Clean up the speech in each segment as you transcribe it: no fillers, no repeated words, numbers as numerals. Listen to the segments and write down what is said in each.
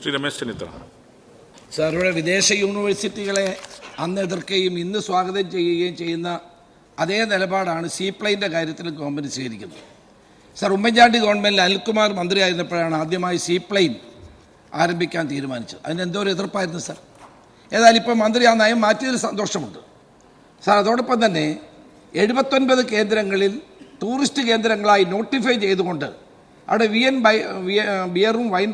Shri Ramesh Chennithala. Sir, ഇവിടെ വിദേശ യൂണിവേഴ്സിറ്റികളെ അന്ന് എതിർക്കുകയും ഇന്ന് സ്വാഗതം ചെയ്യുകയും ചെയ്യുന്ന അതേ നിലപാടാണ് സീപ്ലെയിൻ്റെ കാര്യത്തിലും ഗവൺമെൻറ് സ്വീകരിക്കുന്നത്. സാർ, ഉമ്മൻചാണ്ടി ഗവൺമെൻറ്റിൽ അനിൽകുമാർ മന്ത്രിയായിരുന്നപ്പോഴാണ് ആദ്യമായി സീപ്ലെയിൻ ആരംഭിക്കാൻ തീരുമാനിച്ചത്. അതിന് എന്തോ ഒരു എതിർപ്പായിരുന്നു സാർ. ഏതായാലും ഇപ്പോൾ മന്ത്രി ആ നയം മാറ്റിയതിൽ സന്തോഷമുണ്ട് സാർ. അതോടൊപ്പം തന്നെ 79 കേന്ദ്രങ്ങളിൽ ടൂറിസ്റ്റ് കേന്ദ്രങ്ങളായി നോട്ടിഫൈ ചെയ്തുകൊണ്ട് അവിടെ ബിയറും വൈൻ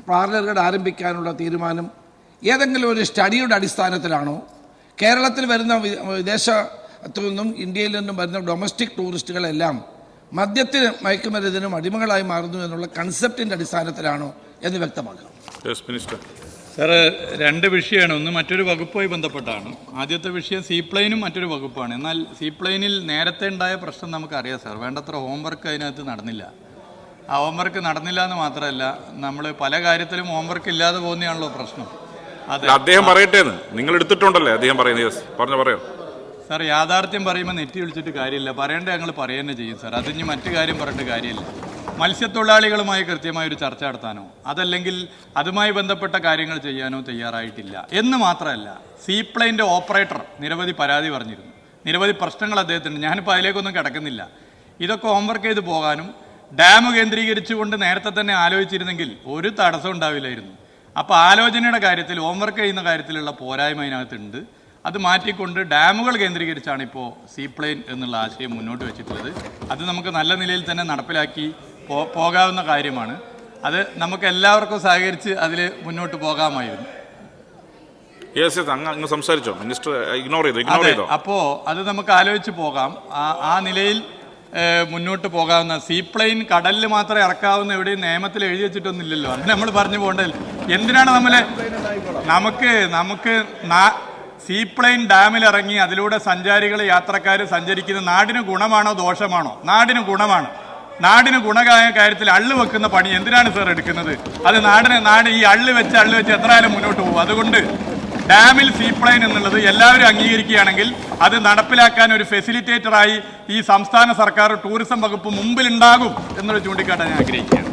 പാർലറുകൾ ആരംഭിക്കാനുള്ള തീരുമാനം ഏതെങ്കിലും ഒരു സ്റ്റഡിയുടെ അടിസ്ഥാനത്തിലാണോ, കേരളത്തിൽ വരുന്ന വിദേശത്തു നിന്നും ഇന്ത്യയിൽ നിന്നും വരുന്ന ഡൊമസ്റ്റിക് ടൂറിസ്റ്റുകളെല്ലാം മദ്യത്തിന് മയക്കുമരുന്നിനും അടിമകളായി മാറുന്നു എന്നുള്ള കൺസെപ്റ്റിൻ്റെ അടിസ്ഥാനത്തിലാണോ എന്ന് വ്യക്തമാക്കണം. സാറ്, രണ്ട് വിഷയമാണ്. ഒന്ന് മറ്റൊരു വകുപ്പുമായി ബന്ധപ്പെട്ടാണ്. ആദ്യത്തെ വിഷയം സീപ്ലെയിനും മറ്റൊരു വകുപ്പാണ്. എന്നാൽ സീപ്ലെയിനിൽ നേരത്തെ ഉണ്ടായ പ്രശ്നം നമുക്കറിയാം സാർ. വേണ്ടത്ര ഹോംവർക്ക് അതിനകത്ത് നടന്നില്ല. ആ ഹോംവർക്ക് നടന്നില്ല എന്ന് മാത്രമല്ല, നമ്മൾ പല കാര്യത്തിലും ഹോംവർക്ക് ഇല്ലാതെ പോകുന്നതാണല്ലോ പ്രശ്നം. അതെ, അദ്ദേഹം പറയട്ടെ, നിങ്ങൾ എടുത്തിട്ടുണ്ടല്ലേ അദ്ദേഹം പറയുന്നത്, പറയാം സാർ. യാഥാർത്ഥ്യം പറയുമ്പോൾ നെറ്റി വിളിച്ചിട്ട് കാര്യമില്ല, പറയേണ്ടത് ഞങ്ങൾ പറയുക ചെയ്യും സാർ. അതിന് മറ്റു കാര്യം പറഞ്ഞിട്ട് കാര്യമില്ല. മത്സ്യത്തൊഴിലാളികളുമായി കൃത്യമായൊരു ചർച്ച നടത്താനോ അതല്ലെങ്കിൽ അതുമായി ബന്ധപ്പെട്ട കാര്യങ്ങൾ ചെയ്യാനോ തയ്യാറായിട്ടില്ല എന്ന് മാത്രമല്ല, സീപ്ലെയിൻ്റെ ഓപ്പറേറ്റർ നിരവധി പരാതി പറഞ്ഞിരുന്നു. നിരവധി പ്രശ്നങ്ങൾ അദ്ദേഹത്തിന്. ഞാനിപ്പോൾ അതിലേക്കൊന്നും കിടക്കുന്നില്ല. ഇതൊക്കെ ഹോംവർക്ക് ചെയ്ത് പോകാനും ഡാം കേന്ദ്രീകരിച്ചുകൊണ്ട് നേരത്തെ തന്നെ ആലോചിച്ചിരുന്നെങ്കിൽ ഒരു തടസ്സം ഉണ്ടാവില്ലായിരുന്നു. അപ്പോൾ ആലോചനയുടെ കാര്യത്തിൽ, ഹോംവർക്ക് ചെയ്യുന്ന കാര്യത്തിലുള്ള പോരായ്മ അതിനകത്തുണ്ട്. അത് മാറ്റിക്കൊണ്ട് ഡാമുകൾ കേന്ദ്രീകരിച്ചാണ് ഇപ്പോൾ സീപ്ലെയിൻ എന്നുള്ള ആശയം മുന്നോട്ട് വെച്ചിട്ടുള്ളത്. അത് നമുക്ക് നല്ല നിലയിൽ തന്നെ നടപ്പിലാക്കി പോകാവുന്ന കാര്യമാണ്. അത് നമുക്ക് എല്ലാവർക്കും സഹകരിച്ച് അതിൽ മുന്നോട്ട് പോകാമായിരുന്നു. അപ്പോൾ അത് നമുക്ക് ആലോചിച്ച് പോകാം. ആ നിലയിൽ മുന്നോട്ട് പോകാവുന്ന, സീപ്ലെയിൻ കടലിൽ മാത്രമേ ഇറക്കാവുന്ന എവിടെയും നിയമത്തിൽ എഴുതി വെച്ചിട്ടൊന്നുമില്ലല്ലോ. അത് നമ്മൾ പറഞ്ഞു പോകണ്ടല്ലോ. എന്തിനാണ് നമുക്ക് സീപ്ലെയിൻ ഡാമിൽ ഇറങ്ങി അതിലൂടെ സഞ്ചാരികൾ, യാത്രക്കാർ സഞ്ചരിക്കുന്ന നാടിന് ഗുണമാണോ ദോഷമാണോ? നാടിന് ഗുണമാണ്. നാടിന് ഗുണമായ കാര്യത്തിൽ അള്ളു വെക്കുന്ന പണി എന്തിനാണ് സാർ എടുക്കുന്നത്? അത് നാട് ഈ അള്ളു വെച്ച് എത്രയായാലും മുന്നോട്ട് പോകും. അതുകൊണ്ട് ഡാമിൽ സീപ്ലെയിൻ എന്നുള്ളത് എല്ലാവരും അംഗീകരിക്കുകയാണെങ്കിൽ അത് നടപ്പിലാക്കാൻ ഒരു ഫെസിലിറ്റേറ്ററായി ഈ സംസ്ഥാന സർക്കാർ, ടൂറിസം വകുപ്പ് മുമ്പിലുണ്ടാകും എന്നൊരു ചൂണ്ടിക്കാട്ടാൻ ഞാൻ ആഗ്രഹിക്കുകയാണ്.